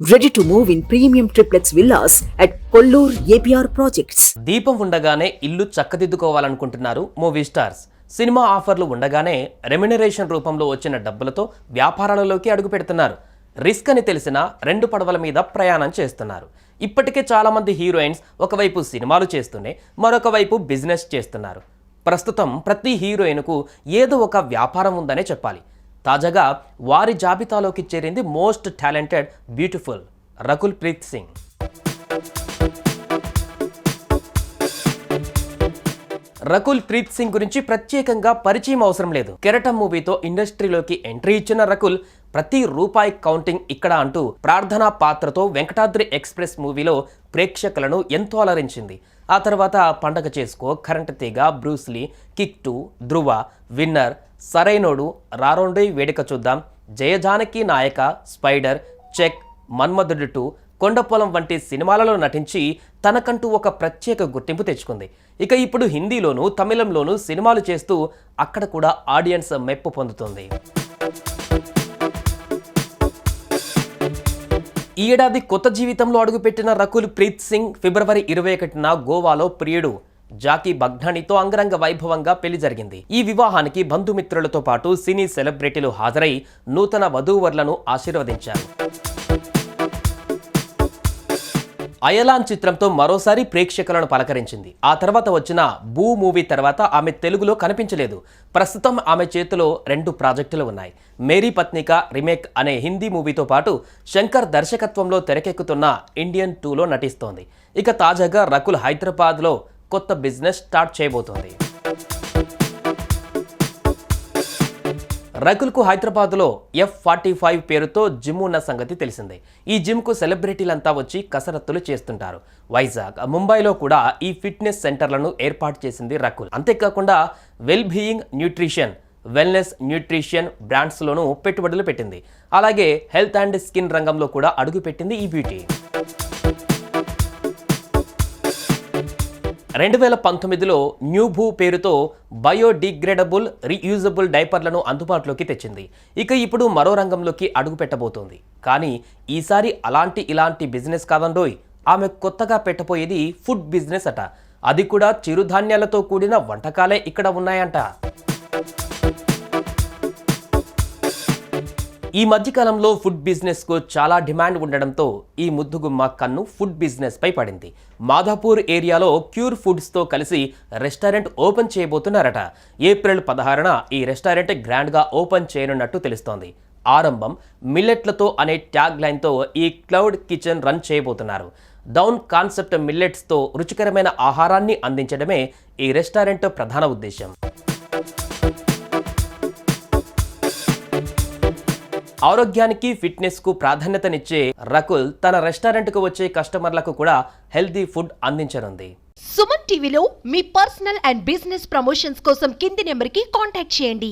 Ready to move in premium triplex villas at Kollur APR Projects. దీపం ఉండగానే ఇల్లు చక్కదిద్దుకోవాలనుకుంటున్నారు movie stars. Cinema ఆఫర్లు ఉండగానే రెమ్యునరేషన్ రూపంలో వచ్చిన డబ్బులతో వ్యాపారాలలోకి అడుగు పెడుతున్నారు. రిస్క్ అని తెలిసిన రెండు పడవల మీద ప్రయాణం చేస్తున్నారు. ఇప్పటికే చాలా మంది హీరోయిన్స్ ఒకవైపు సినిమాలు చేస్తూనే మరొక వైపు బిజినెస్ చేస్తున్నారు. ప్రస్తుతం ప్రతి హీరోయిన్కు ఏదో ఒక వ్యాపారం ఉందనే చెప్పాలి. తాజాగా వారి జాబితాలోకి చేరింది most talented beautiful Rakul Preet Singh. Rakul Preet Singh గురించి ప్రత్యేకంగా పరిచయం అవసరం లేదు. కెరటం మూవీతో ఇండస్ట్రీలోకి ఎంట్రీ ఇచ్చిన రకుల్ ప్రతి రూపాయి కౌంటింగ్ ఇక్కడ అంటూ ప్రార్థనా పాత్రతో వెంకటాద్రి ఎక్స్ప్రెస్ మూవీలో ప్రేక్షకులను ఎంతో అలరించింది. ఆ తర్వాత పండగ చేసుకో, కరెంట్ తీగ, బ్రూస్లీ, కిక్ 2, ధృవ, విన్నర్, సరైనోడు, రారోండోయ్ వేడుక చూద్దాం, జయజానకి నాయక, స్పైడర్, చెక్, మన్మధుడు 2, కొండపొలం వంటి సినిమాలలో నటించి తనకంటూ ఒక ప్రత్యేక గుర్తింపు తెచ్చుకుంది. ఇక ఇప్పుడు హిందీలోనూ తమిళంలోనూ సినిమాలు చేస్తూ అక్కడ కూడా ఆడియన్స్ మెప్పు పొందుతుంది. ఈ ఏడాది కొత్త జీవితంలో అడుగుపెట్టిన రకుల్ ప్రీత్ సింగ్ ఫిబ్రవరి 21న గోవాలో ప్రియుడు జాకీ బగ్నానీతో అంగరంగ వైభవంగా పెళ్లి జరిగింది. ఈ వివాహానికి బంధుమిత్రులతో పాటు సినీ సెలబ్రిటీలు హాజరై నూతన వధూవరులను ఆశీర్వదించారు. అయలాన్ చిత్రంతో మరోసారి ప్రేక్షకులను పలకరించింది. ఆ తర్వాత వచ్చిన బూ మూవీ తర్వాత ఆమె తెలుగులో కనిపించలేదు. ప్రస్తుతం ఆమె చేతిలో 2 ప్రాజెక్టులు ఉన్నాయి. మేరీ పత్నిక రీమేక్ అనే హిందీ మూవీతో పాటు శంకర్ దర్శకత్వంలో తెరకెక్కుతున్న ఇండియన్ 2లో నటిస్తోంది. ఇక తాజాగా రకుల్ హైదరాబాద్లో కొత్త బిజినెస్ స్టార్ట్ చేయబోతోంది. రకుల్కు హైదరాబాద్లో F45 పేరుతో జిమ్ ఉన్న సంగతి తెలిసిందే. ఈ జిమ్కు సెలబ్రిటీలంతా వచ్చి కసరత్తులు చేస్తుంటారు. వైజాగ్, ముంబైలో కూడా ఈ ఫిట్నెస్ సెంటర్లను ఏర్పాటు చేసింది రకుల్. అంతేకాకుండా వెల్-బీయింగ్ న్యూట్రిషన్, వెల్నెస్ న్యూట్రిషన్ బ్రాండ్స్లోనూ పెట్టుబడులు పెట్టింది. అలాగే హెల్త్ అండ్ స్కిన్ రంగంలో కూడా అడుగుపెట్టింది ఈ బ్యూటీ. 2019లో న్యూభూ పేరుతో బయోడిగ్రేడబుల్ రీయూజబుల్ డైపర్లను అందుబాటులోకి తెచ్చింది. ఇక ఇప్పుడు మరో రంగంలోకి అడుగు పెట్టబోతోంది. కానీ ఈసారి ఇలాంటి బిజినెస్ కాదండోయ్. ఆమె కొత్తగా పెట్టబోయేది ఫుడ్ బిజినెస్ అట. అది కూడా చిరుధాన్యాలతో కూడిన వంటకాలే ఇక్కడ ఉన్నాయంట. ఈ మధ్యకాలంలో ఫుడ్ బిజినెస్కు చాలా డిమాండ్ ఉండడంతో ఈ ముద్దుగుమ్మ కన్ను ఫుడ్ బిజినెస్ పై పడింది. మాధాపూర్ ఏరియాలో క్యూర్ ఫుడ్స్తో కలిసి రెస్టారెంట్ ఓపెన్ చేయబోతున్నారట. ఏప్రిల్ 16న ఈ రెస్టారెంట్ గ్రాండ్గా ఓపెన్ చేయనున్నట్టు తెలుస్తోంది. ఆరంభం మిల్లెట్లతో అనే ట్యాగ్ లైన్తో ఈ క్లౌడ్ కిచెన్ రన్ చేయబోతున్నారు. డౌన్ కాన్సెప్ట్ మిల్లెట్స్తో రుచికరమైన ఆహారాన్ని అందించడమే ఈ రెస్టారెంట్ ప్రధాన ఉద్దేశం. ఆరోగ్యానికి, ఫిట్నెస్కు ప్రాధాన్యతనిచ్చే రకుల్ తన రెస్టారెంట్కు వచ్చే కస్టమర్లకు కూడా హెల్తీ ఫుడ్ అందించనుంది. సుమన్ టీవీలో మీ పర్సనల్ అండ్ బిజినెస్ ప్రమోషన్స్ కోసం కింది నెంబర్కి కాంటాక్ట్ చేయండి.